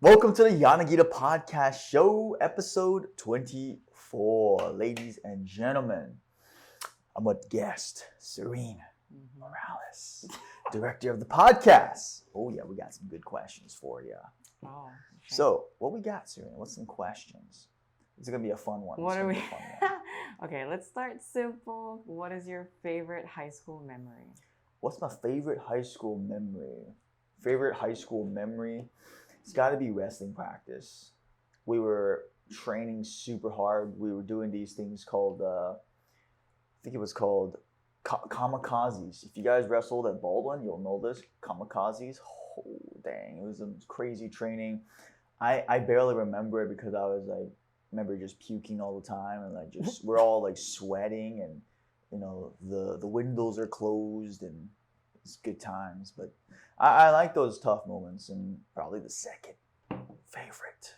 Welcome to the Yanagita Podcast Show, episode 24. Ladies and gentlemen, I'm with guest Serene Morales, director of the podcast. Oh yeah, we got some good questions for you. Oh, okay. So, what we got, Serene? What's some questions? It's gonna be a fun one. What are we? Okay, let's start simple. What is your favorite high school memory? What's my favorite high school memory? Favorite high school memory? It's got to be wrestling practice. We were training super hard. We were doing these things called, I think it was called kamikazes. If you guys wrestled at Baldwin, you'll know this. Kamikazes. Oh, dang. It was some crazy training. I barely remember it because I was like, remember just puking all the time and like just, we're all like sweating and, you know, the windows are closed and it's good times. But I like those tough moments, and probably the second favorite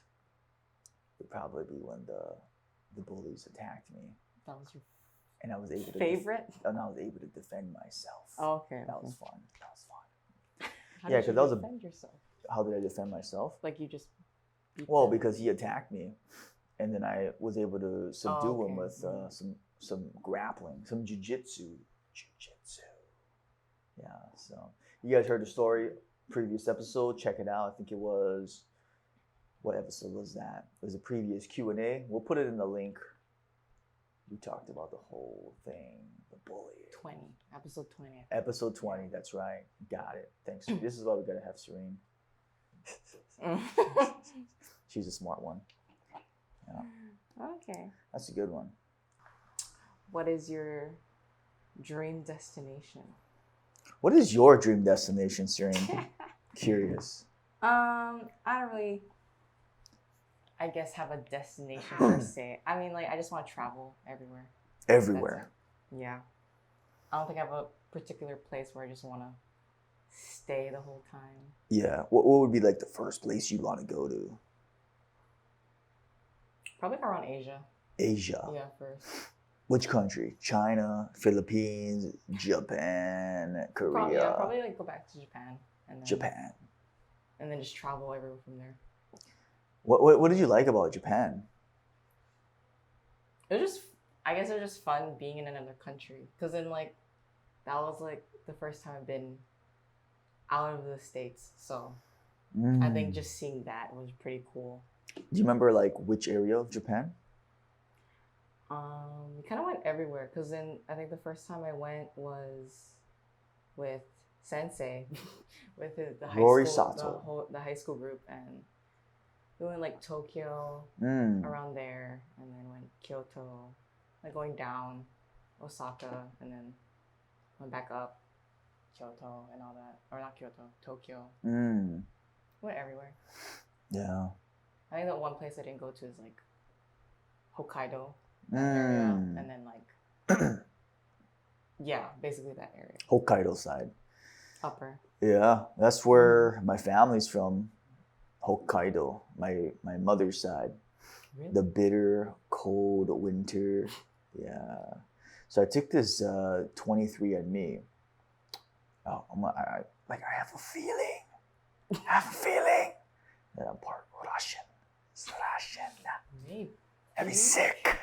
would probably be when the bullies attacked me. That was your and I was able to favorite? And I was able to defend myself. Oh, okay. That was fun. That was fun. How Yeah, did you because that was defend yourself? How did I defend myself? Like you just beat Well, them? because he attacked me, and then I was able to subdue him with some grappling, some jujitsu. Yeah, so you guys heard the story, previous episode. Check it out. I think it was, what episode was that? It was a previous Q&A. We'll put it in the link. We talked about the whole thing, the bullying. 20, episode 20. Episode 20, that's right. Got it. Thanks. This is why we gotta have Serene. She's a smart one. Yeah. Okay. That's a good one. What is your dream destination? What is your dream destination, Serene? Curious. I don't really, I guess, have a destination per se. I mean, like, I just want to travel everywhere. Everywhere. Yeah. I don't think I have a particular place where I just want to stay the whole time. Yeah. What would be like the first place you'd want to go to? Probably around Asia. Asia. Yeah, first. Which country? China, Philippines, Japan, Korea. Probably like go back to Japan. And then, Japan. And then just travel everywhere from there. What did you like about Japan? It was just, I guess it was just fun being in another country. Because then like, that was like the first time I've been out of the States. So I think just seeing that was pretty cool. Do you remember like which area of Japan? We kind of went everywhere because then I think the first time I went was with Sensei, with the high Rory school, Sato. the high school group, and we went like Tokyo around there, and then went Kyoto, like going down Osaka, and then went back up Kyoto and all that, or not Kyoto, Tokyo. Went everywhere. Yeah. I think the one place I didn't go to is like Hokkaido. Area, and then like yeah, basically that area. Hokkaido side. Upper. Yeah, that's where my family's from. Hokkaido, my mother's side. Really? The bitter, cold winter. Yeah. So I took this 23andMe. Oh, I have a feeling. That I'm part Russian. It's Russian. Maybe. I'd be sick.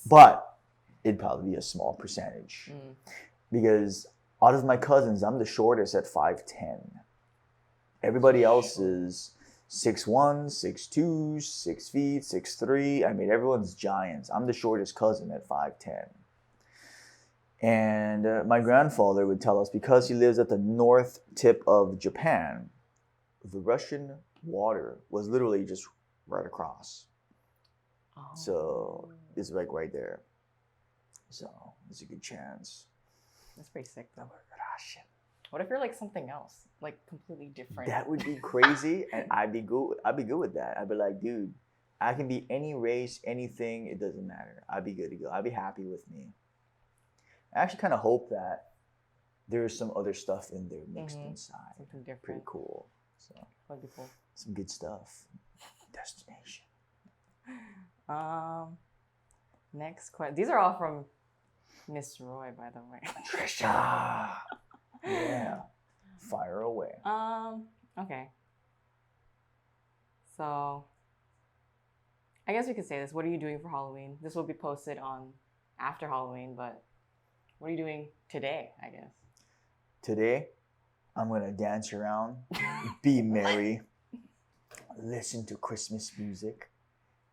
But it'd probably be a small percentage. Because out of my cousins, I'm the shortest at 5'10". Everybody else is 6'1", 6'2", 6 feet, 6'3". I mean, everyone's giants. I'm the shortest cousin at 5'10". And my grandfather would tell us, because he lives at the north tip of Japan, the Russian water was literally just right across. So it's like right there. So there's a good chance. That's pretty sick though. Russian. What if you're like something else, like completely different? That would be crazy, and I'd be good with that. I'd be like, dude, I can be any race, anything. It doesn't matter. I'd be good to go. I'd be happy with me. I actually kind of hope that there's some other stuff in there mixed inside. Something different. Pretty cool. So That'd be cool. Some good stuff. Destination. Next question. These are all from Miss Roy, by the way. Trisha. Yeah. Fire away. Okay. So, I guess we could say this. What are you doing for Halloween? This will be posted on after Halloween, but what are you doing today, I guess? Today, I'm going to dance around, be merry, listen to Christmas music,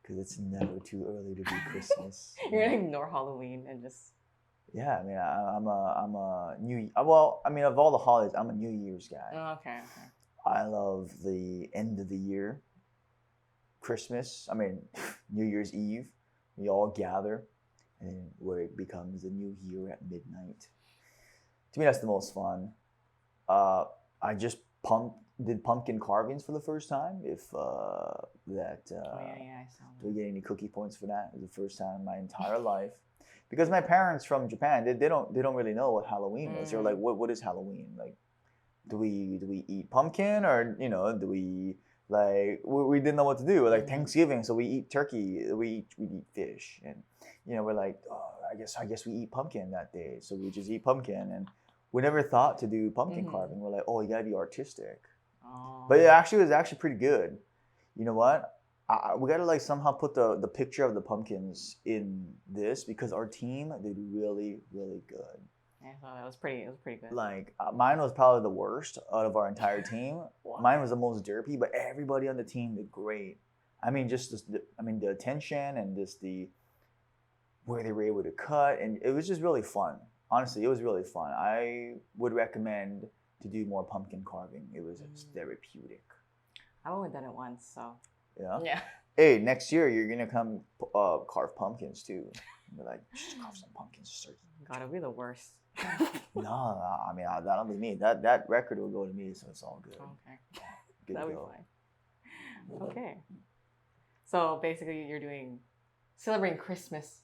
because it's never too early to be Christmas. You're going to ignore Halloween and just... Yeah, I mean, I'm a well, I mean, of all the holidays, I'm a New Year's guy. Oh, okay. I love the end of the year, Christmas. I mean, New Year's Eve. We all gather, and where it becomes a new year at midnight. To me, that's the most fun. I just did pumpkin carvings for the first time. If Oh, yeah, I saw do we that. get any cookie points for that? It was the first time in my entire life. Because my parents from Japan, they don't really know what Halloween is. They're like, what is Halloween? Like, do we eat pumpkin, or do we like we didn't know what to do. Like Thanksgiving, so we eat turkey, we eat fish, and we're like, oh, I guess we eat pumpkin that day, so we just eat pumpkin, and we never thought to do pumpkin carving. We're like, oh, you gotta be artistic. Oh. But it was actually pretty good. You know what? We gotta like somehow put the picture of the pumpkins in this, because our team did really, really good. I thought it was pretty good. Like mine was probably the worst out of our entire team. Wow. Mine was the most derpy, but everybody on the team did great. I mean, the attention and just the where they were able to cut, and it was just really fun. Honestly, it was really fun. I would recommend to do more pumpkin carving. It was therapeutic. I've only done it once, so. Yeah. Yeah. Hey, next year you're gonna come carve pumpkins too. You're like, just carve some pumpkins. God, it'll be the worst. No, I mean that'll be me. That record will go to me, so it's all good. Okay. Good That'll to be go. fine. Okay. So basically, you're celebrating Christmas.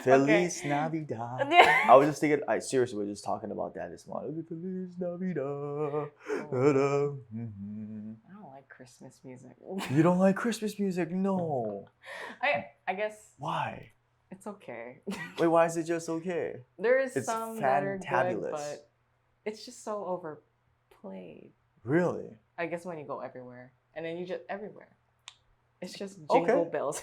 Feliz Navidad. Yeah. I was just thinking. I seriously was just talking about that this morning. Feliz Navidad. Oh. I don't like Christmas music. You don't like Christmas music? No. I guess Why? it's okay. Wait, why is it just okay? There is It's some that are good, fantabulous. but it's just so overplayed. Really? I guess when you go everywhere, and then you just everywhere. It's just jingle bells.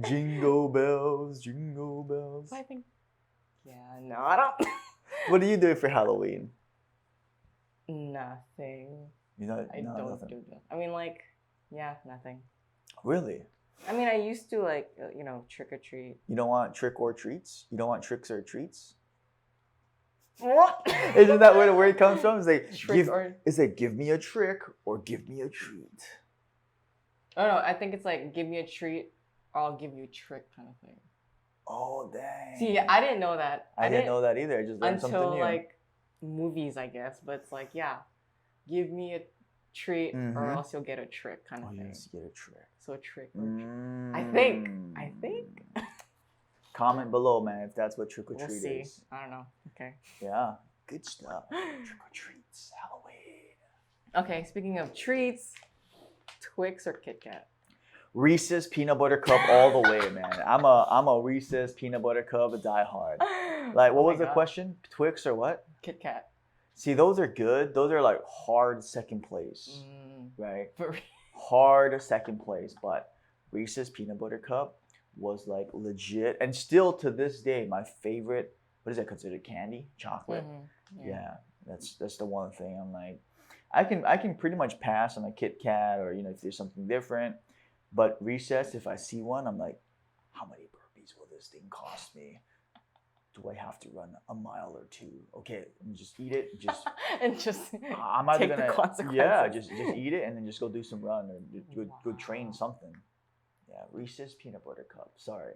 Jingle bells, jingle bells. I think, yeah, no, I don't. What do you do for Halloween? Nothing. You know, I no, don't nothing. do that. I mean, like, yeah, nothing. Really? I mean, I used to like, trick or treat. You don't want trick or treats? You don't want tricks or treats? What? Isn't that where the word comes from? It's like give me a trick or give me a treat. Oh no, I think it's like give me a treat or I'll give you a trick kind of thing. Oh dang. See, I didn't know that. I didn't know that either. I just learned something until new. like movies, I guess. But it's like, yeah, give me a treat or else you'll get a trick kind of thing. Yes, get a trick. So a trick or treat. I think. Comment below, man, if that's what trick or We'll treat see. is. I don't know. Okay. Yeah, good stuff. Trick or treats, Halloween. Okay, speaking of treats, Twix or Kit Kat? Reese's peanut butter cup all the way, man. I'm a Reese's peanut butter cup diehard. Like, what was the question? Twix or what? Kit Kat. See, those are good. Those are like hard second place, right? For Hard second place, but Reese's peanut butter cup was like legit, and still to this day, my favorite. What is that considered? Candy, chocolate? Yeah, that's the one thing I'm like. I can pretty much pass on a Kit Kat or if there's something different, but Reese's, if I see one, I'm like, how many burpees will this thing cost me? Do I have to run a mile or two? Okay, and just eat it. Just and just I'm either take gonna the consequences. yeah, just eat it and then just go do some run or go train something. Yeah, Reese's peanut butter cup. Sorry,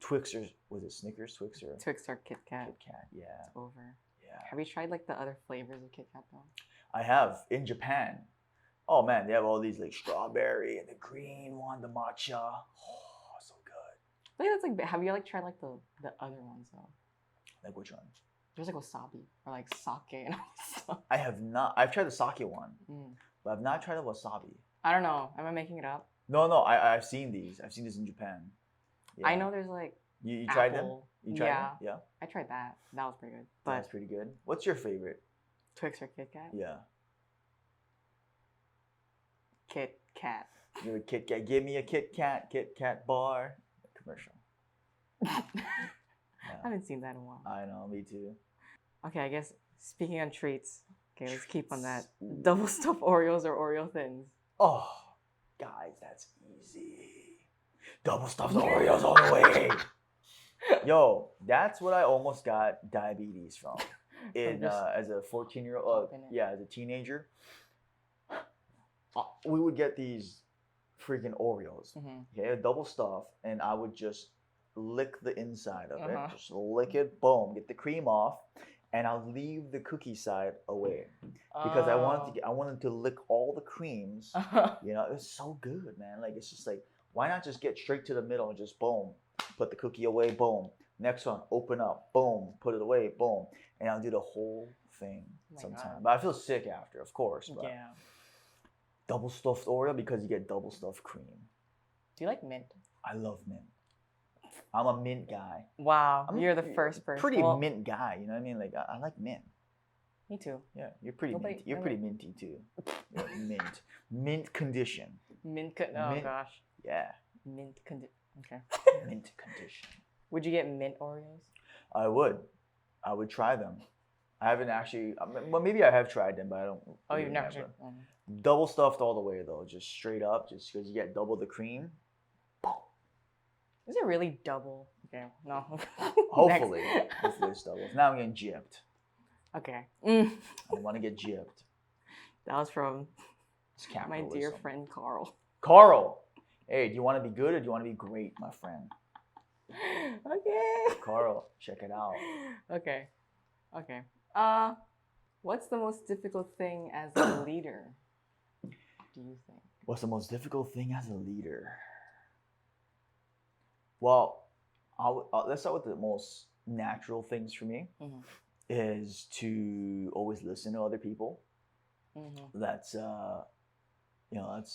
Twixers. Was it Snickers, Twix or Kit Kat? Kit Kat. Yeah. It's over. Yeah. Have you tried like the other flavors of Kit Kat though? I have in Japan. Oh man, they have all these like strawberry and the green one, the matcha. Oh, so good. Like that's like. Have you like tried like the other ones though? Like which one? There's like wasabi or like sake and all this stuff. I have not. I've tried the sake one, but I've not tried the wasabi. I don't know. Am I making it up? No. I've seen these. I've seen this in Japan. Yeah. I know there's like. You tried them? You tried them? Yeah. I tried that. That was pretty good. But That's pretty good. What's your favorite? Twix or Kit Kat? Yeah. Kit Kat. You're a Kit Kat. Give me a Kit Kat bar. Commercial. I haven't seen that in a while. I know, me too. Okay, I guess speaking on treats. Okay, let's keep on that. Double stuffed Oreos or Oreo thins? Oh, guys, that's easy. Double stuffed Oreos all the way. Yo, that's what I almost got diabetes from. As a 14-year-old, as a teenager, we would get these freaking Oreos, okay, double stuffed, and I would just lick the inside of it, just lick it, boom, get the cream off, and I'll leave the cookie side away because I wanted to lick all the creams. You know, it was so good, man. Like, it's just like, why not just get straight to the middle and just boom, put the cookie away, boom. Next one, open up, boom, put it away, boom, and I'll do the whole thing sometimes. But I feel sick after, of course. But yeah. Double stuffed Oreo because you get double stuffed cream. Do you like mint? I love mint. I'm a mint guy. Wow, you're the first person. Pretty mint guy, you know what I mean? Like, I like mint. Me too. Yeah, you're pretty minty. You're pretty minty too. Mint. Mint condition. Oh gosh. Yeah. Mint condition. Okay. Mint condition. Would you get mint Oreos? I would. I would try them. I haven't actually. Well, maybe I have tried them, but I don't. Oh, you've never tried. Double stuffed all the way though, just straight up, just because you get double the cream. Is it really double? Okay, no. Hopefully it's double. Now I'm getting gypped. Okay. I want to get gypped. That was from my capitalism. dear friend Carl. Carl, hey, do you want to be good or do you want to be great, my friend? Okay. Carl, check it out. Okay. What's the most difficult thing as a leader, do you think? What's the most difficult thing as a leader? Well, let's start with the most natural things for me. Is to always listen to other people. That's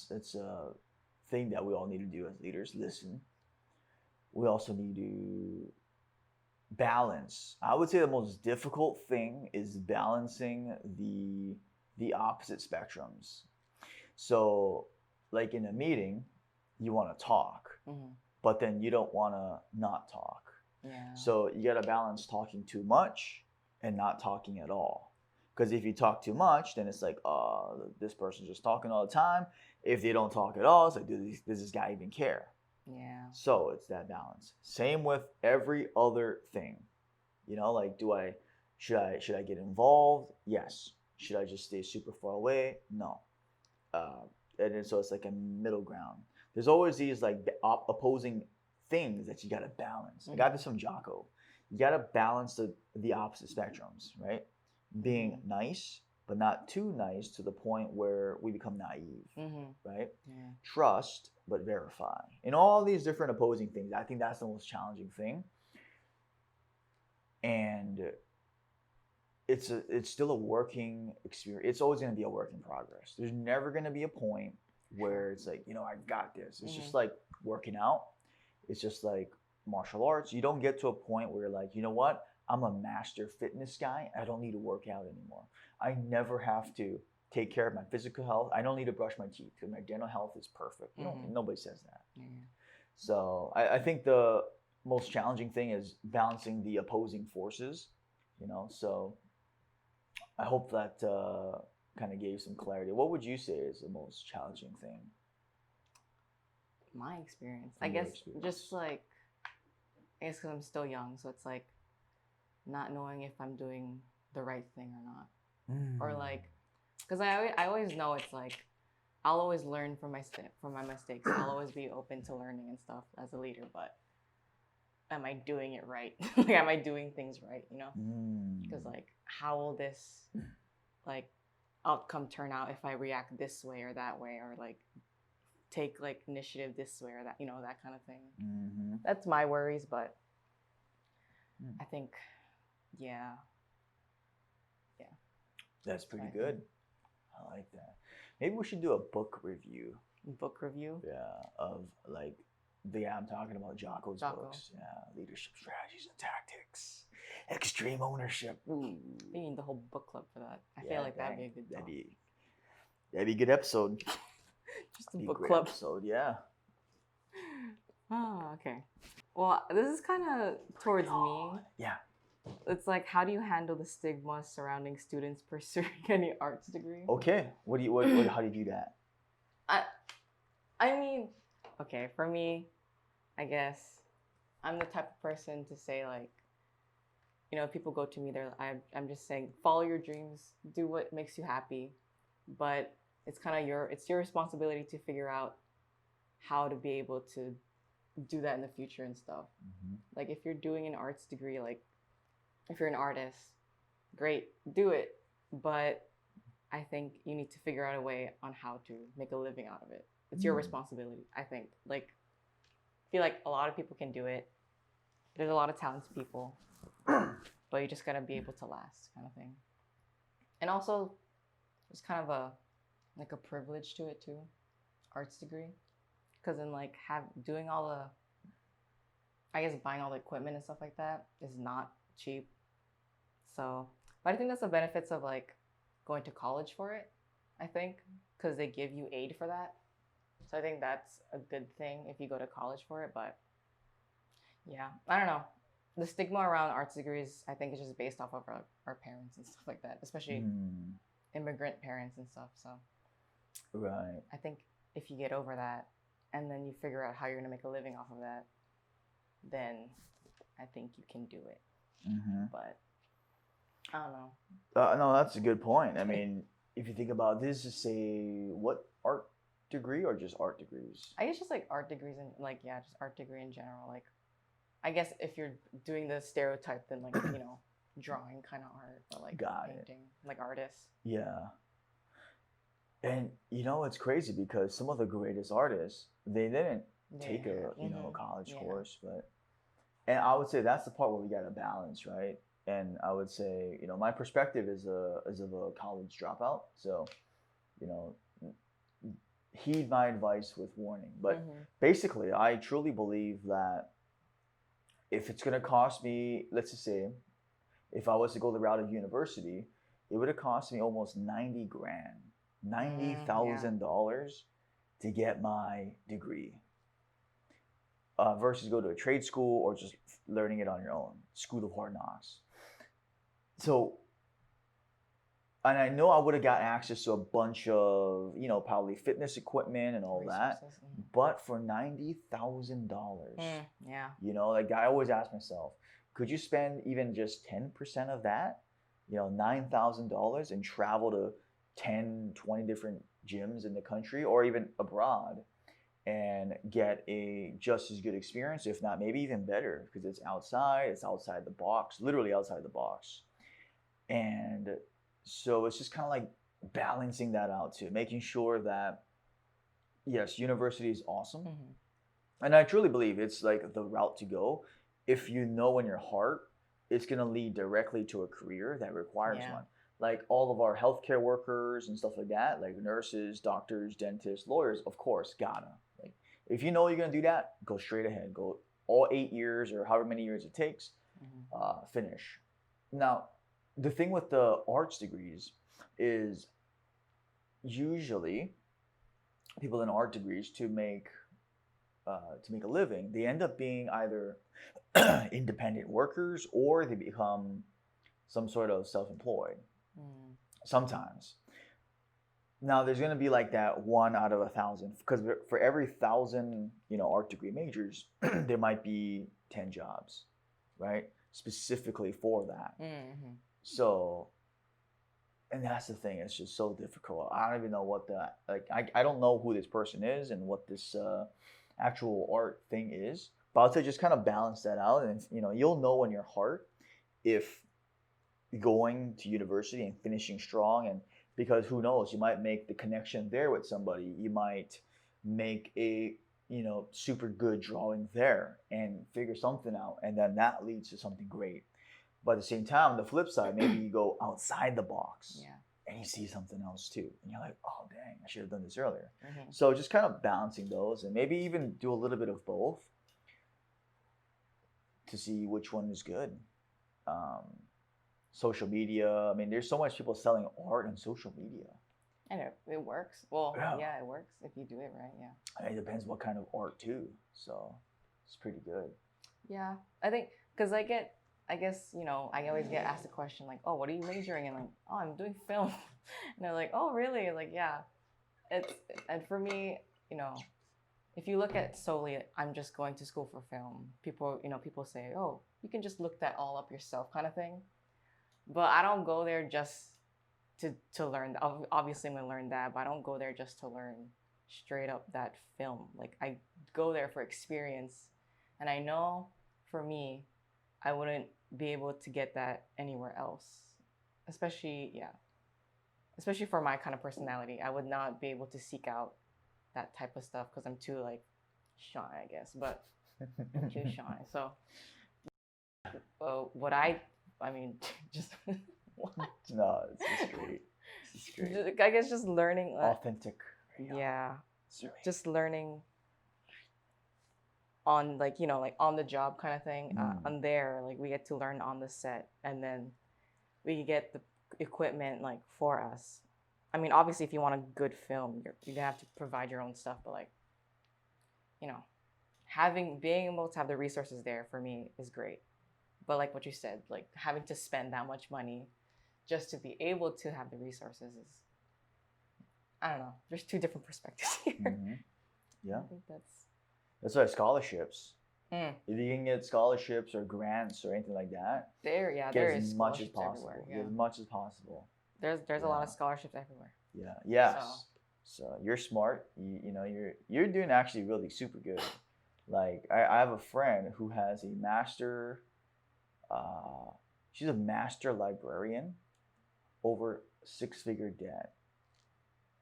that's a thing that we all need to do as leaders. Listen. We also need to balance. I would say the most difficult thing is balancing the opposite spectrums. So, like in a meeting, you want to talk, but then you don't want to not talk. Yeah. So you got to balance talking too much and not talking at all. Because if you talk too much, then it's like, this person's just talking all the time. If they don't talk at all, it's like, does this guy even care? Yeah. So it's that balance. Same with every other thing. You know, like, should I get involved? Yes. Should I just stay super far away? No. And then so it's like a middle ground. There's always these like opposing things that you got to balance. I got this from Jocko. You got to balance the opposite spectrums, right? Being nice, but not too nice to the point where we become naive, right? Yeah. Trust, but verify. In all these different opposing things, I think that's the most challenging thing. And it's still a working experience. It's always going to be a work in progress. There's never going to be a point where it's like, I got this. It's just like working out. It's just like martial arts. You don't get to a point where you're like, you know what? I'm a master fitness guy. I don't need to work out anymore. I never have to take care of my physical health. I don't need to brush my teeth because my dental health is perfect. Nobody says that. So I think the most challenging thing is balancing the opposing forces, so I hope that kind of gave some clarity. What would you say is the most challenging thing? My experience, I guess, just like, because I'm still young, so it's like not knowing if I'm doing the right thing or not. Or like, because I always know it's like, I'll always learn from my mistakes. I'll always be open to learning and stuff as a leader, but am I doing it right? Like, am I doing things right, Because like, how will this like outcome turn out if I react this way or that way, or like take like initiative this way or that, that kind of thing. That's my worries, but I think, yeah. That's pretty good. I like that. Maybe we should do a book review. Book review? Yeah, of like I'm talking about Jocko's books. Yeah, leadership strategies and tactics, extreme ownership. We need the whole book club for that. I feel like that'd be a good book. That'd be a good episode. Just Be a Book great club. episode, yeah. Oh, okay. Well, this is kind of towards me. Yeah. It's like, how do you handle the stigma surrounding students pursuing any arts degree? Okay. How do you do that? I mean, okay, for me, I guess I'm the type of person to say like, people go to me, I'm just saying, follow your dreams, do what makes you happy, but it's kind of it's your responsibility to figure out how to be able to do that in the future and stuff. Mm-hmm. Like if you're doing an arts degree, like if you're an artist, great, do it, but I think you need to figure out a way on how to make a living out of it. It's your responsibility, I think. Like, I feel like a lot of people can do it. There's a lot of talented people, but you just gotta be able to last, kind of thing. And also, there's kind of a privilege to it too, arts degree, because then like doing all the, I guess buying all the equipment and stuff like that is not cheap. So, but I think that's the benefits of like going to college for it, I think, because they give you aid for that. So I think that's a good thing if you go to college for it. But yeah, I don't know. The stigma around arts degrees, I think, is just based off of our parents and stuff like that, especially immigrant parents and stuff. So right. I think if you get over that and then you figure out how you're going to make a living off of that, then I think you can do it. Mm-hmm. But I don't know. No, that's a good point. I mean, if you think about this, just say what art degree or just art degrees? I guess just like art degrees and like, yeah, just art degree in general. Like, I guess if you're doing the stereotype, then like, drawing kind of art or like painting, like artists. Yeah. And it's crazy because some of the greatest artists, they didn't take a college course, and I would say that's the part where we got to balance, right? And I would say, my perspective is of a college dropout, so heed my advice with warning. But basically, I truly believe that if it's going to cost me, let's just say, if I was to go the route of university, it would have cost me almost $90,000 to get my degree, versus go to a trade school or just learning it on your own, School of Hard Knocks. So, and I know I would have got access to a bunch of, probably fitness equipment and all that, but for $90,000, yeah, like I always ask myself, could you spend even just 10% of that, $9,000, and travel to 10, 20 different gyms in the country or even abroad and get a just as good experience, if not maybe even better, because it's outside the box, literally outside the box. And so it's just kind of like balancing that out too, making sure that, yes, university is awesome. And I truly believe it's like the route to go. If in your heart, it's going to lead directly to a career that requires one. Like all of our healthcare workers and stuff like that, like nurses, doctors, dentists, lawyers, of course, gotta. Like, if you know you're going to do that, go straight ahead. Go all 8 years or however many years it takes, finish. Now, the thing with the arts degrees is usually people in art degrees to make a living, they end up being either independent workers or they become some sort of self-employed. Sometimes. Now there's going to be like that 1 out of 1,000, because for every 1,000 art degree majors there might be 10 jobs, right, specifically for that. So, and that's the thing, it's just so difficult. I don't even know what I don't know who this person is and what this actual art thing is, but I'll say just kind of balance that out, and you'll know in your heart if going to university and finishing strong, and because who knows, you might make the connection there with somebody, you might make a super good drawing there and figure something out, and then that leads to something great. But at the same time, the flip side, maybe you go outside the box and you see something else too, and you're like, oh dang, I should have done this earlier. So just kind of balancing those, and maybe even do a little bit of both to see which one is good. Social media, I mean, there's so much people selling art on social media. I know it works. Well, Yeah. yeah, it works if you do it right. Yeah. And it depends what kind of art too. So it's pretty good. Yeah, I think because I guess I always get asked the question like, oh, what are you majoring in? Like, oh, I'm doing film, and they're like, oh, really? Like, yeah, it's and for me, if you look at solely, I'm just going to school for film. People say, oh, you can just look that all up yourself, kind of thing. But I don't go there just to learn. Obviously, I'm gonna learn that, but I don't go there just to learn straight up that film. Like, I go there for experience, and I know for me, I wouldn't be able to get that anywhere else. Especially for my kind of personality, I would not be able to seek out that type of stuff because I'm too like shy, I guess. But I'm too shy. So, I mean, just what? No, it's just great. It's just great. I guess just learning. Authentic. Yeah, Serene. just learning on like on the job kind of thing. On there, like we get to learn on the set, and then we get the equipment like for us. I mean, obviously, if you want a good film, you're gonna have to provide your own stuff. But like, being able to have the resources there for me is great. But like what you said, like having to spend that much money just to be able to have the resources is, I don't know. There's two different perspectives here. Mm-hmm. Yeah. I think That's why scholarships. Mm. If you can get scholarships or grants or anything like that, there get is as much as scholarships possible. everywhere. Get Yeah. as much as possible. There's a lot of scholarships everywhere. Yeah. Yes. So you're smart. You're doing actually really super good. Like I have a friend who has a master. She's a master librarian, over 6-figure debt.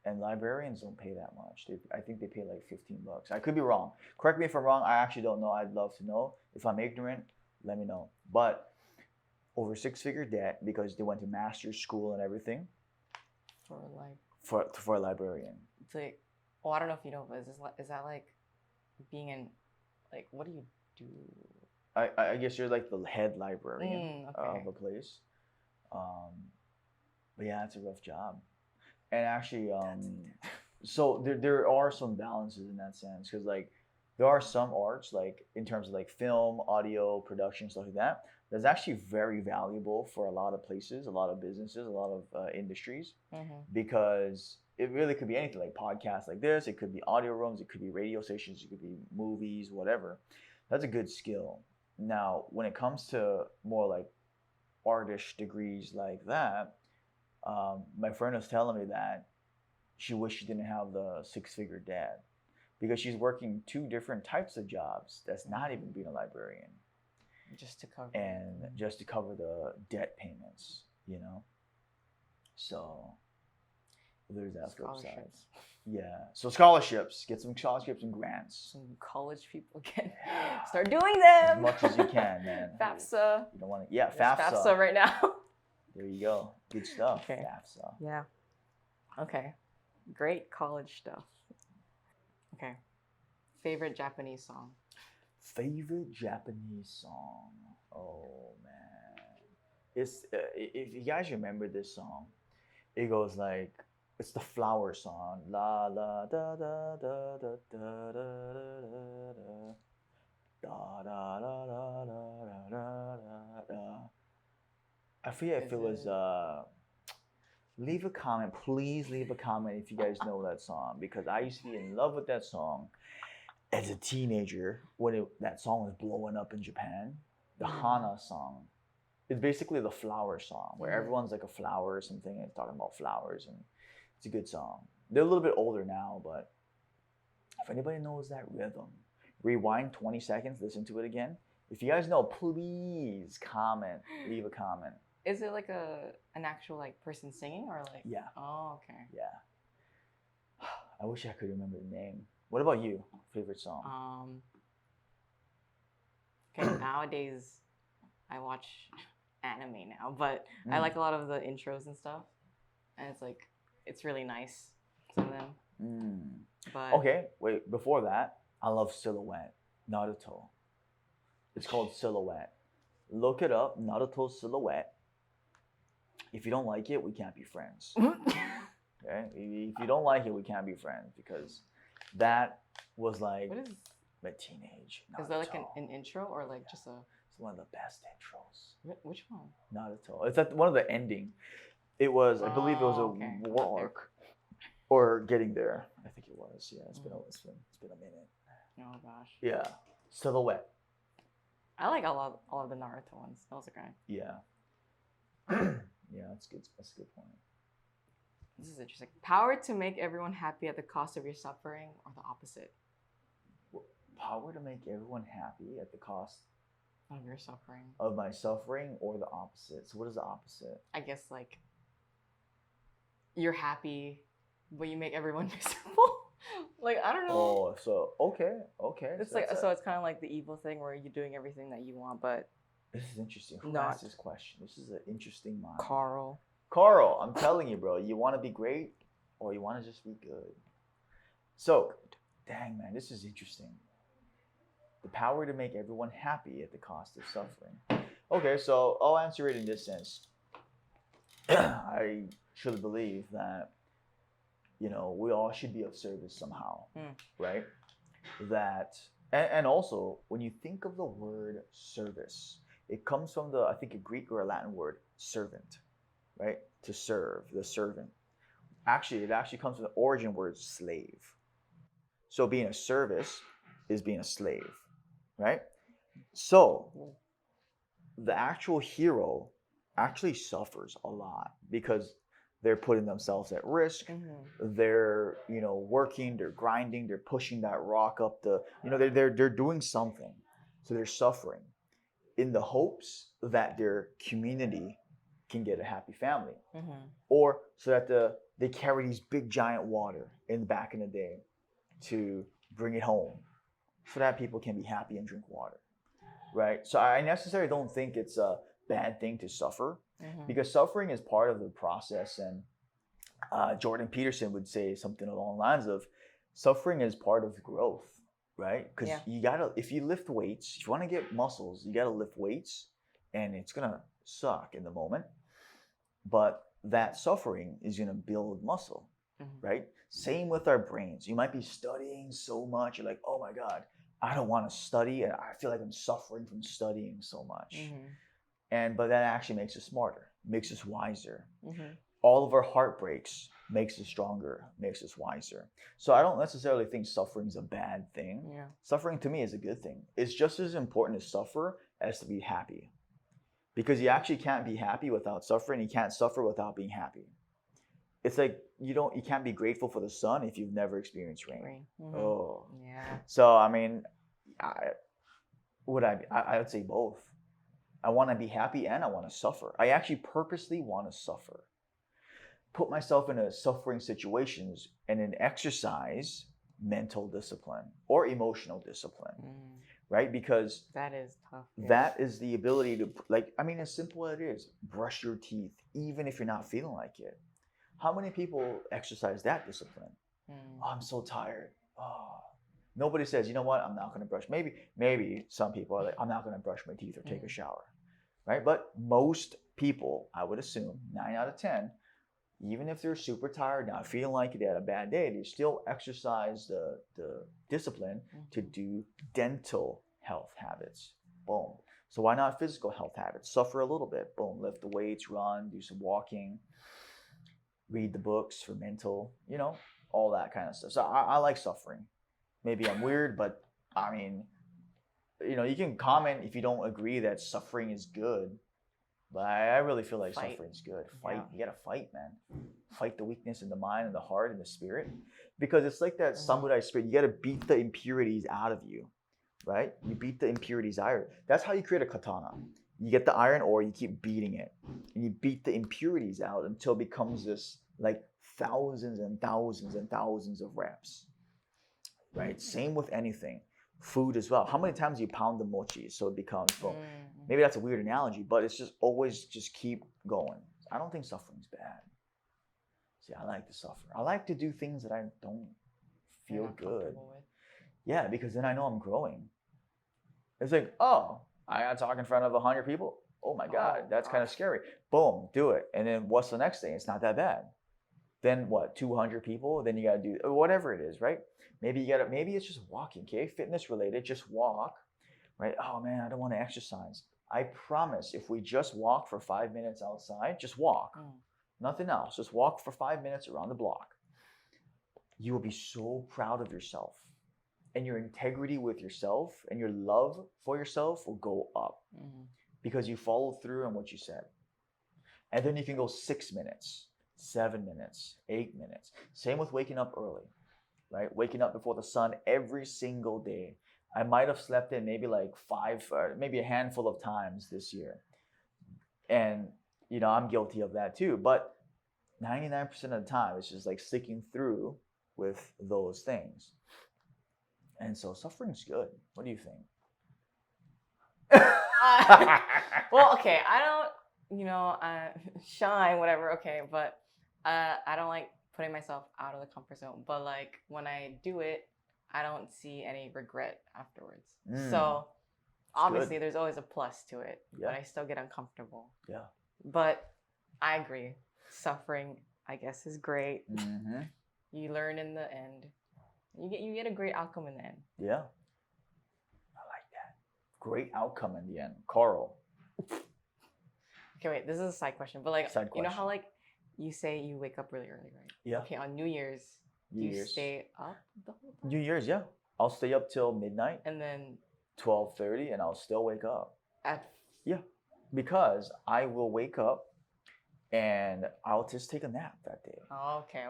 And librarians don't pay that much. I think they pay like $15. I could be wrong. Correct me if I'm wrong. I actually don't know. I'd love to know. If I'm ignorant, let me know. But over 6-figure debt because they went to master's school and everything. For a librarian. It's like, I don't know if you know, but is that like being in, like, what do you do? I guess you're like the head librarian of a place. But yeah, it's a rough job. And actually, so there are some balances in that sense because like there are some arts like in terms of like film, audio, production, stuff like that. That's actually very valuable for a lot of places, a lot of businesses, a lot of industries, because it really could be anything like podcasts like this. It could be audio rooms. It could be radio stations. It could be movies, whatever. That's a good skill. Now, when it comes to more like artish degrees like that, my friend was telling me that she wished she didn't have the 6-figure debt because she's working 2 different types of jobs that's not even being a librarian. Just to cover. And just to cover the debt payments, So there's that flip side. Yeah. So scholarships. Get some scholarships and grants. Some college people can start doing them. As much as you can, man. FAFSA. You don't want to. Yeah, There's FAFSA. FAFSA right now. There you go. Good stuff. Okay. FAFSA. Yeah. Okay. Great college stuff. Okay. Favorite Japanese song? Favorite Japanese song? Oh man, it's if you guys remember this song, it goes like it's the flower song. La la da da da da da da da da da da da da da da. I forget if it was leave a comment, please leave a comment if you guys know that song because I used to be in love with that song as a teenager when that song was blowing up in Japan. The Hana song. It's basically the flower song where everyone's like a flower or something and it's talking about flowers, and it's a good song. They're a little bit older now, but if anybody knows that rhythm, rewind 20 seconds, listen to it again. If you guys know, please comment, leave a comment. Is it like an actual like person singing or like? Yeah. Oh, okay. Yeah. I wish I could remember the name. What about you? Favorite song? Okay, nowadays I watch anime now, but I like a lot of the intros and stuff, and it's really nice, some of them. But okay, wait, before that, I love Silhouette, Naruto. It's called Silhouette. Look it up, Naruto Silhouette. If you don't like it, we can't be friends. Okay, if you don't like it, we can't be friends because that was like What is? my teenage. Is that like an intro or like just a? It's one of the best intros. Which one? Not at all. It's at one of the ending. It was, I believe, it was a Okay. war arc, or getting there. I think it was. Yeah, it's been a minute. Oh gosh. Yeah, Silhouette. I like all of the Naruto ones. Those are great. Yeah. Yeah, that's good. That's a good point. This is interesting. Power to make everyone happy at the cost of your suffering, or the opposite Power to make everyone happy at the cost of your suffering. of my suffering, or the opposite. So what is the opposite? I guess like you're happy, but you make everyone miserable. Like I don't know. Oh, so okay. It's like so it's kind of like the evil thing where you're doing everything that you want, but This is interesting. Who Not- asked this question? This is an interesting mind. Carl. Carl, I'm telling you, bro. You want to be great, or you want to just be good. So, dang man, this is interesting. The power to make everyone happy at the cost of suffering. Okay, so I'll answer it in this sense. I truly believe that, we all should be of service somehow, right? That, and also, when you think of the word service, it comes from I think, a Greek or a Latin word, servant, right? To serve, the servant. Actually, it actually comes from the origin word slave. So being a service is being a slave, right? So the actual hero actually suffers a lot because they're putting themselves at risk. They're, working, they're grinding, they're pushing that rock up they're doing something. So they're suffering in the hopes that their community can get a happy family, or so that they carry these big giant water back in the day to bring it home so that people can be happy and drink water, right? So I necessarily don't think it's a bad thing to suffer, because suffering is part of the process. And Jordan Peterson would say something along the lines of, suffering is part of growth, right? Because if you lift weights, if you want to get muscles, you gotta lift weights, and it's gonna suck in the moment, but that suffering is gonna build muscle, right? Same with our brains. You might be studying so much, you're like, oh my God, I don't want to study, and I feel like I'm suffering from studying so much. But that actually makes us smarter, makes us wiser. All of our heartbreaks makes us stronger, makes us wiser. So I don't necessarily think suffering is a bad thing. Suffering to me is a good thing. It's just as important to suffer as to be happy, because you actually can't be happy without suffering. You can't suffer without being happy. It's like you can't be grateful for the sun if you've never experienced rain. Oh, yeah. So I mean, I would say both. I want to be happy and I want to suffer. I actually purposely want to suffer. Put myself in suffering situations and then exercise mental discipline or emotional discipline, right? Because that is tough. That is the ability to, as simple as it is, brush your teeth, even if you're not feeling like it. How many people exercise that discipline? Oh, I'm so tired. Oh. Nobody says, you know what, I'm not going to brush. Maybe some people are like, I'm not going to brush my teeth or take a shower, right? But most people, I would assume, 9 out of 10, even if they're super tired, not feeling like it, they had a bad day, they still exercise the discipline to do dental health habits. Boom. So why not physical health habits? Suffer a little bit. Boom. Lift the weights, run, do some walking, read the books for mental, all that kind of stuff. So I like suffering. Maybe I'm weird, but I mean, you can comment if you don't agree that suffering is good. But I really feel like suffering is good. Fight. You gotta fight, man. Fight the weakness in the mind and the heart and the spirit. Because it's like that samurai spirit. You gotta beat the impurities out of you, right? You beat the impurities out. That's how you create a katana. You get the iron ore, you keep beating it. And you beat the impurities out until it becomes this like thousands and thousands and thousands of reps, right? Same with anything. Food as well. How many times do you pound the mochi so it becomes boom? Maybe that's a weird analogy, but it's just always just keep going. I don't think suffering's bad. See, I like to suffer. I like to do things that I don't feel good. Yeah, because then I know I'm growing. It's like, oh, I got to talk in front of 100 people. Oh my God, that's kind of scary. Boom, do it. And then what's the next thing? It's not that bad. then what, 200 people, then you got to do whatever it is, right? Maybe it's just walking, okay? Fitness related, just walk, right? Oh man, I don't want to exercise. I promise if we just walk for 5 minutes outside, just walk, nothing else, just walk for 5 minutes around the block. You will be so proud of yourself, and your integrity with yourself and your love for yourself will go up because you followed through on what you said. And then you can go 6 minutes, 7 minutes, 8 minutes. Same with waking up early, right? Waking up before the sun every single day. I might have slept in maybe like 5, or maybe a handful of times this year. And, I'm guilty of that too. But 99% of the time, it's just like sticking through with those things. And so suffering's good. What do you think? Well, okay, I don't, shine, whatever, okay, but I don't like putting myself out of the comfort zone. But like when I do it, I don't see any regret afterwards. So obviously there's always a plus to it, but I still get uncomfortable. Yeah. But I agree. Suffering, I guess, is great. You learn in the end. You get a great outcome in the end. Yeah. I like that. Great outcome in the end. Carl. Okay, wait, this is a side question. But like, Side you know question. how like you say you wake up really early, right? Yeah. Okay, on New Year's, do you stay up the whole time? New Year's, yeah. I'll stay up till midnight, And then 12:30, and I'll still wake up. yeah. Because I will wake up and I'll just take a nap that day. Oh, okay.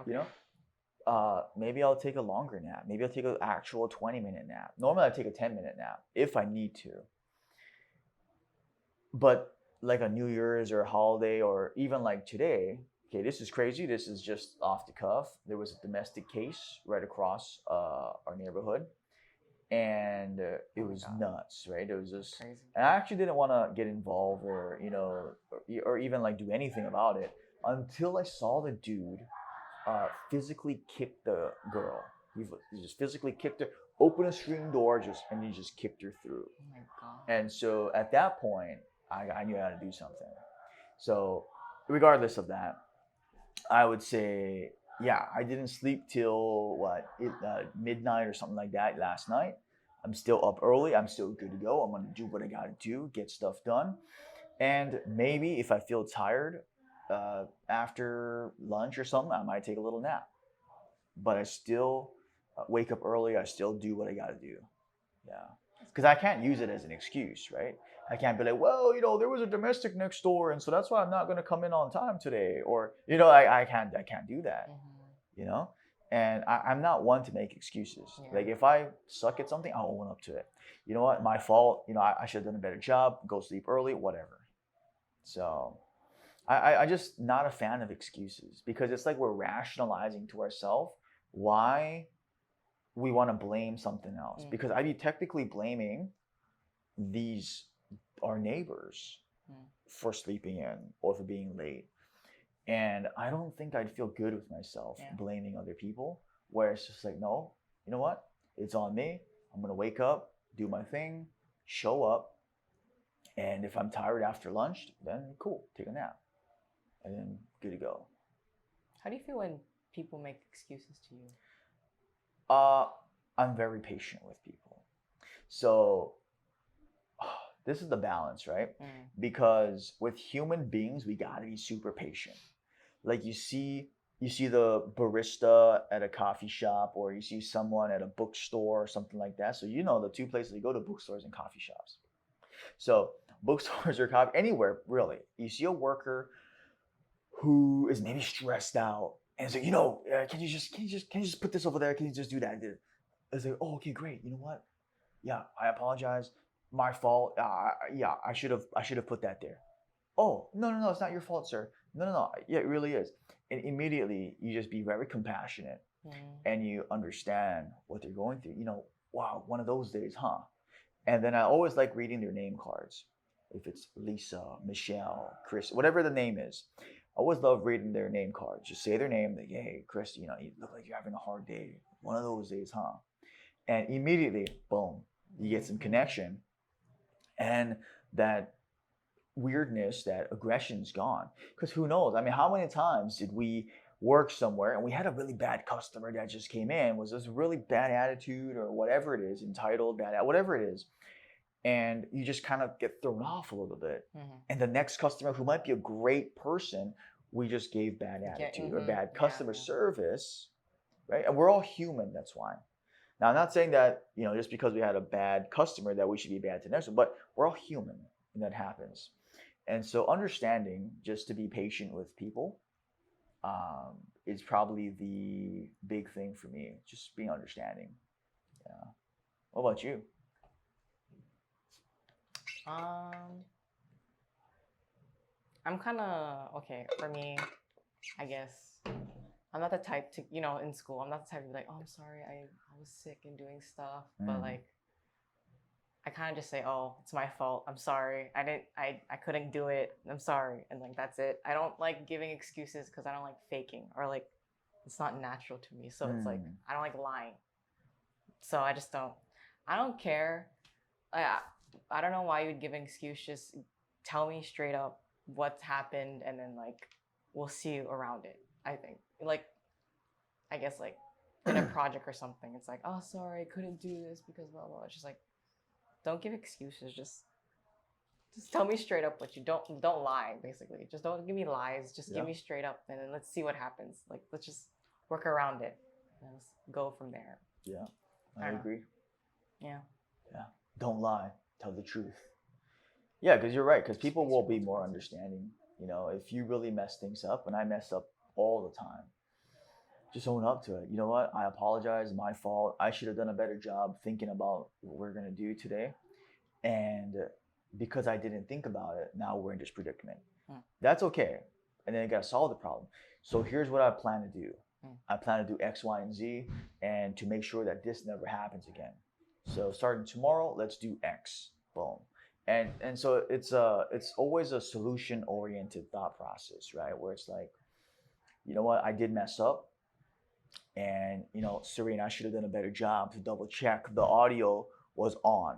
Maybe I'll take a longer nap. Maybe I'll take an actual 20-minute nap. Normally I take a 10-minute nap if I need to. But like a New Year's or a holiday, or even like today, okay, this is crazy. This is just off the cuff. There was a domestic case right across our neighborhood. And it was nuts, right? It was just crazy. And I actually didn't want to get involved or, or even like do anything about it until I saw the dude physically kick the girl. He just physically kicked her, opened a screen door, and he just kicked her through. Oh my God. And so at that point, I knew how to do something. So regardless of that, I would say, yeah, I didn't sleep till midnight or something like that last night. I'm still up early. I'm still good to go. I'm going to do what I got to do, get stuff done. And maybe if I feel tired after lunch or something, I might take a little nap. But I still wake up early. I still do what I got to do. Yeah. Because I can't use it as an excuse, right? I can't be like, well, there was a domestic next door, and so that's why I'm not going to come in on time today. Or, I can't do that, And I'm not one to make excuses. Yeah. Like if I suck at something, I'll own up to it. You know what? My fault. I should have done a better job. Go sleep early, whatever. So I just not a fan of excuses, because it's like we're rationalizing to ourselves why we want to blame something else. Because I'd be technically blaming our neighbors for sleeping in or for being late. And I don't think I'd feel good with myself blaming other people, where it's just like, no, you know what? It's on me. I'm going to wake up, do my thing, show up. And if I'm tired after lunch, then cool, take a nap. And then good to go. How do you feel when people make excuses to you? I'm very patient with people. So this is the balance, right? Because with human beings, we gotta be super patient. Like you see the barista at a coffee shop, or you see someone at a bookstore or something like that. So the two places you go to: bookstores and coffee shops. So bookstores or coffee, anywhere really. You see a worker who is maybe stressed out, and it's like, can you just put this over there? Can you just do that? It's like, oh, okay, great. You know what? Yeah, I apologize. My fault. Yeah, I should have put that there. Oh, no, it's not your fault, sir. No. Yeah, it really is. And immediately you just be very compassionate, and you understand what they're going through. Wow, one of those days, huh? And then I always like reading their name cards. If it's Lisa, Michelle, Chris, whatever the name is, I always love reading their name cards. Just say their name, like, hey, Chris, you look like you're having a hard day. One of those days, huh? And immediately, boom, you get some connection. And that weirdness, that aggression's gone. Because who knows? I mean, how many times did we work somewhere and we had a really bad customer that just came in, was this really bad attitude or whatever it is, entitled, bad, whatever it is. And you just kind of get thrown off a little bit. And the next customer who might be a great person, we just gave bad attitude or bad customer service, right? And we're all human, that's why. Now, I'm not saying that, just because we had a bad customer that we should be bad to the next one, but we're all human and that happens. And so understanding just to be patient with people is probably the big thing for me, just being understanding. Yeah. What about you? I'm kind of, okay, for me, I guess, I'm not the type to, in school, I'm not the type to be like, oh, I'm sorry, I was sick and doing stuff, but like, I kind of just say, oh, it's my fault, I'm sorry, I couldn't do it, I'm sorry, and like, that's it. I don't like giving excuses because I don't like faking, or like, it's not natural to me, so it's like, I don't like lying, so I don't care. I don't know why you would give an excuse. Just tell me straight up what's happened, and then like we'll see you around it. I think, like, I guess like in a project or something, it's like, oh, sorry, I couldn't do this because blah blah. It's just like, don't give excuses. Just tell me straight up what you don't lie. Basically, just don't give me lies. Just give me straight up, and then let's see what happens. Like, let's just work around it and let's go from there. Yeah, I agree. Yeah. Don't lie. Tell the truth. Yeah, because you're right. Because people will be more understanding. If you really mess things up, and I mess up all the time, just own up to it. You know what? I apologize. My fault. I should have done a better job thinking about what we're gonna do today. And because I didn't think about it, now we're in this predicament. That's okay. And then you gotta solve the problem. So here's what I plan to do. I plan to do X, Y, and Z, and to make sure that this never happens again. So starting tomorrow, let's do X. Boom. And so it's always a solution-oriented thought process, right? Where it's like, you know what, I did mess up, and Serene, I should have done a better job to double check the audio was on.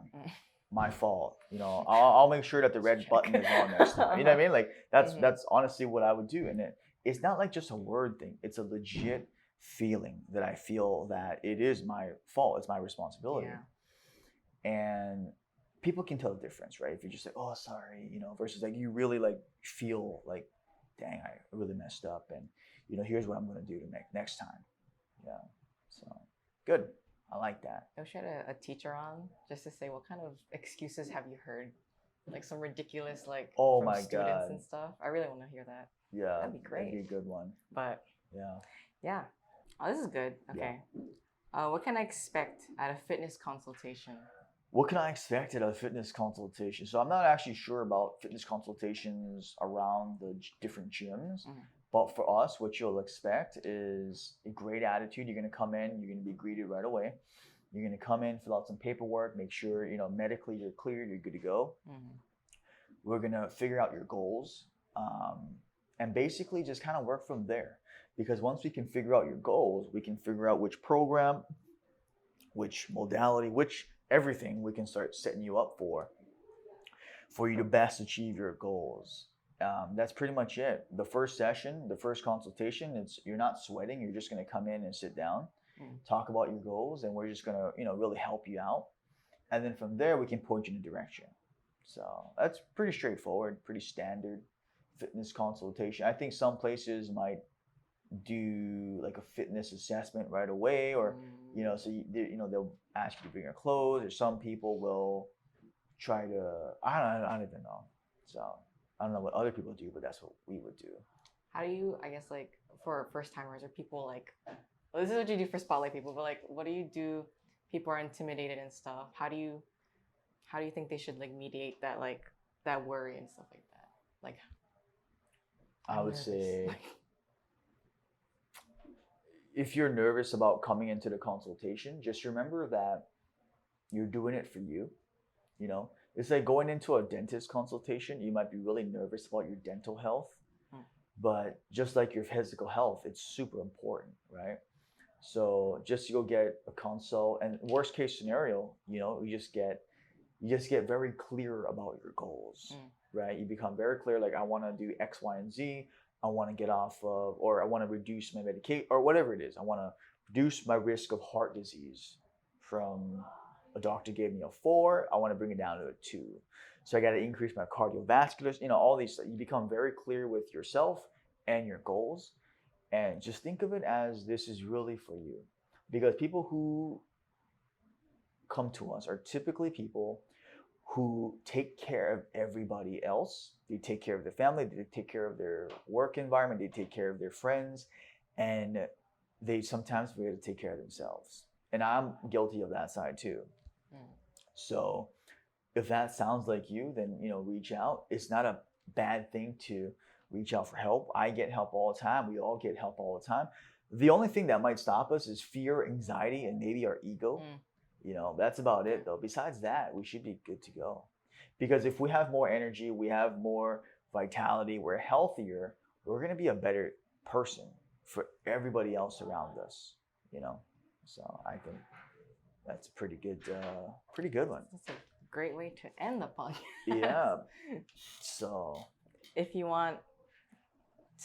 My fault. I'll make sure that the red button is on next time. You know what I mean? Like that's honestly what I would do. And it's not like just a word thing. It's a legit feeling that I feel that it is my fault. It's my responsibility. Yeah. And people can tell the difference, right? If you just say, oh, sorry, versus like you really like feel like, dang, I really messed up, and here's what I'm going to do to make next time. Yeah. So good. I like that. I wish I had a teacher on just to say, what kind of excuses have you heard? Like some ridiculous, like, from students and stuff. I really want to hear that. Yeah. That'd be great. That'd be a good one. But yeah. Oh, this is good. Okay. Yeah. What can I expect at a fitness consultation? What can I expect at a fitness consultation? So I'm not actually sure about fitness consultations around the different gyms. But for us, what you'll expect is a great attitude. You're going to come in, you're going to be greeted right away. You're going to come in, fill out some paperwork, make sure, medically you're cleared, you're good to go. We're going to figure out your goals, and basically just kind of work from there. Because once we can figure out your goals, we can figure out which program, which modality, which everything we can start setting you up for you to best achieve your goals. That's pretty much it. The first session, the first consultation, you're not sweating. You're just going to come in and sit down, talk about your goals, and we're just going to, really help you out. And then from there, we can point you in a direction. So that's pretty straightforward, pretty standard fitness consultation. I think some places might do like a fitness assessment right away, or, so they'll ask you to bring your clothes, or some people will try to, I don't even know. So I don't know what other people do, but that's what we would do. How do you, I guess, like, for first timers or people like, well, this is what you do for spotlight people, but like, what do you do? People are intimidated and stuff. How do you think they should like mediate that, like, that worry and stuff like that? Like, I would say, if you're nervous about coming into the consultation, just remember that you're doing it for you. It's like going into a dentist consultation. You might be really nervous about your dental health, but just like your physical health, it's super important, right? So just to go get a consult, and worst case scenario, you just get very clear about your goals, right? You become very clear, like, I want to do X, Y, and Z. I want to get off of, or I want to reduce my medication, or whatever it is. I want to reduce my risk of heart disease from a doctor gave me a 4. I want to bring it down to a 2. So I got to increase my cardiovascular, all these. You become very clear with yourself and your goals, and just think of it as this is really for you. Because people who come to us are typically people who take care of everybody else. They take care of their family, they take care of their work environment, they take care of their friends, and they sometimes forget to take care of themselves. And I'm guilty of that side too. So if that sounds like you, then reach out. It's not a bad thing to reach out for help. I get help all the time. We all get help all the time. The only thing that might stop us is fear, anxiety, and maybe our ego. That's about it though. Besides that, we should be good to go. Because if we have more energy, we have more vitality, we're healthier, we're going to be a better person for everybody else around us, So I think that's a pretty good one. That's a great way to end the podcast. Yeah. So if you want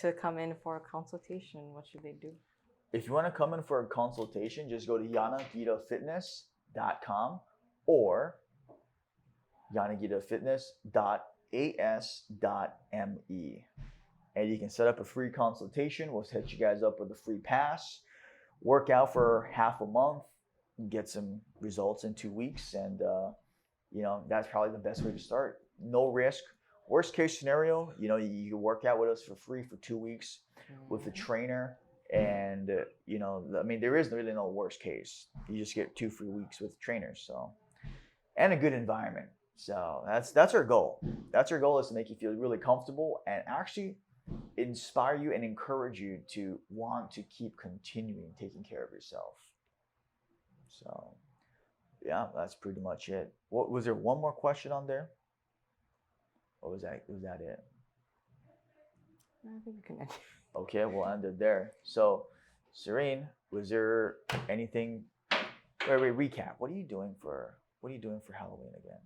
to come in for a consultation, what should they do? If you want to come in for a consultation, just go to yanagitafitness.com or yanagitafitness.as.me. And you can set up a free consultation. We'll set you guys up with a free pass. Work out for half a month, get some results in 2 weeks, and that's probably the best way to start. No risk. Worst case scenario, you can work out with us for free for 2 weeks with a trainer, and there is really no worst case. You just get 2 free weeks with trainers, so, and a good environment. So that's our goal. That's our goal, is to make you feel really comfortable and actually inspire you and encourage you to want to keep continuing taking care of yourself. So yeah, that's pretty much it. What was there? One more question on there? Or was that it? I think we can end. Okay, we'll end it there. So Serene, was there anything? Wait, recap. What are you doing for Halloween again?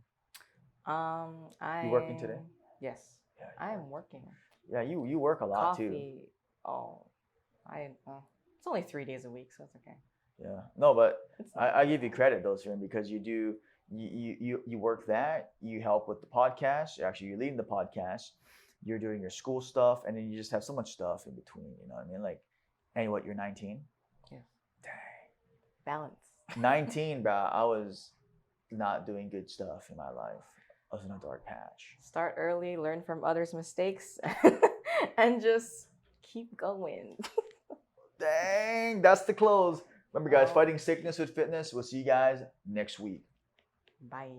You working today? Yes. Yeah, I am working. Yeah, you work a lot too. It's only 3 days a week, so it's okay. Yeah, no, but I give you credit though, Serene, because you work that, you help with the podcast. Actually, you're leading the podcast. You're doing your school stuff, and then you just have so much stuff in between. You know what I mean? Like, and what? You're 19. Yeah. Dang. Balance. 19, bro. I was not doing good stuff in my life. I was in a dark patch. Start early, learn from others' mistakes, and just keep going. Dang, that's the close. Remember, guys, fighting sickness with fitness. We'll see you guys next week. Bye.